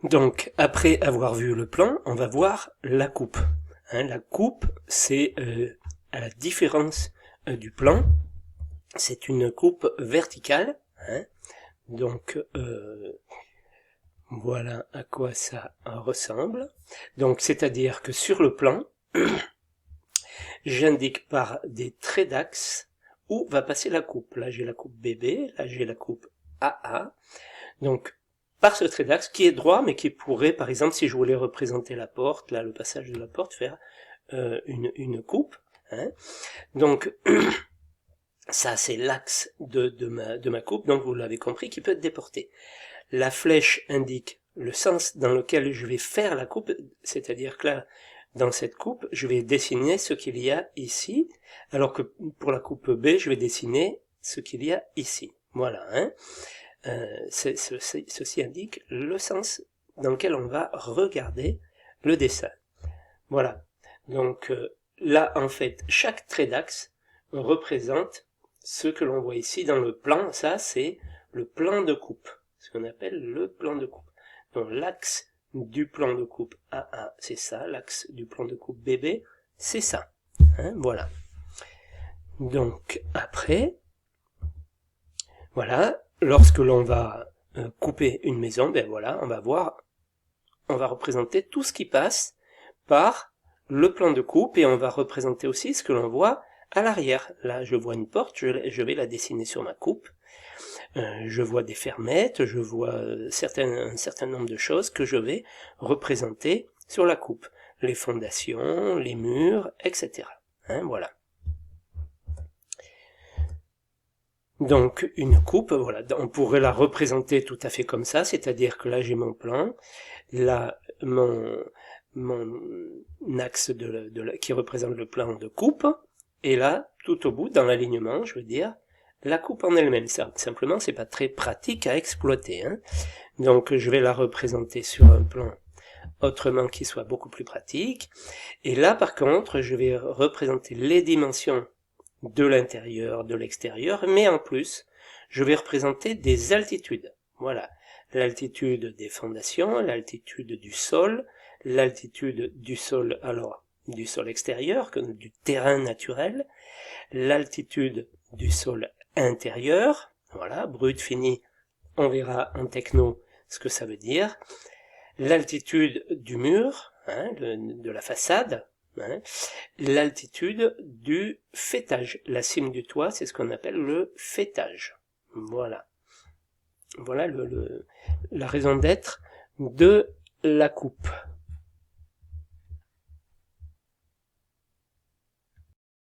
Donc, après avoir vu le plan, on va voir la coupe. La coupe, c'est, à la différence du plan, c'est une coupe verticale. Donc, voilà à quoi ça ressemble. Donc, c'est-à-dire que sur le plan, j'indique par des traits d'axe où va passer la coupe. Là, j'ai la coupe BB, là, j'ai la coupe AA. Donc, par ce trait d'axe qui est droit, mais qui pourrait, par exemple, si je voulais représenter la porte, là, le passage de la porte, faire une coupe. Donc, ça, c'est l'axe de ma coupe, donc vous l'avez compris, qui peut être déporté. La flèche indique le sens dans lequel je vais faire la coupe, c'est-à-dire que là, dans cette coupe, je vais dessiner ce qu'il y a ici, alors que pour la coupe B, je vais dessiner ce qu'il y a ici. Voilà, ceci indique le sens dans lequel on va regarder le dessin. Voilà. Donc là, en fait, chaque trait d'axe représente ce que l'on voit ici dans le plan. Ça, c'est le plan de coupe, ce qu'on appelle le plan de coupe. Donc l'axe du plan de coupe AA, c'est ça. L'axe du plan de coupe BB, c'est ça. Voilà. Donc après, voilà, lorsque l'on va couper une maison, ben voilà, on va représenter tout ce qui passe par le plan de coupe et on va représenter aussi ce que l'on voit à l'arrière. Là, je vois une porte, je vais la dessiner sur ma coupe. Je vois des fermettes, je vois un certain nombre de choses que je vais représenter sur la coupe. Les fondations, les murs, etc. Voilà. Donc une coupe, voilà, on pourrait la représenter tout à fait comme ça, c'est-à-dire que là j'ai mon plan, là mon axe qui représente le plan de coupe, et là, tout au bout, dans l'alignement, je veux dire, la coupe en elle-même. Simplement, c'est pas très pratique à exploiter. Donc je vais la représenter sur un plan autrement qui soit beaucoup plus pratique. Et là, par contre, je vais représenter les dimensions de l'intérieur, de l'extérieur, mais en plus, je vais représenter des altitudes. Voilà, l'altitude des fondations, l'altitude du sol, l'altitude du sol, alors du sol extérieur, du terrain naturel, l'altitude du sol intérieur, voilà, brut, fini, on verra en techno ce que ça veut dire, l'altitude du mur, de la façade, l'altitude du faîtage. La cime du toit, c'est ce qu'on appelle le faîtage. Voilà. Voilà la raison d'être de la coupe.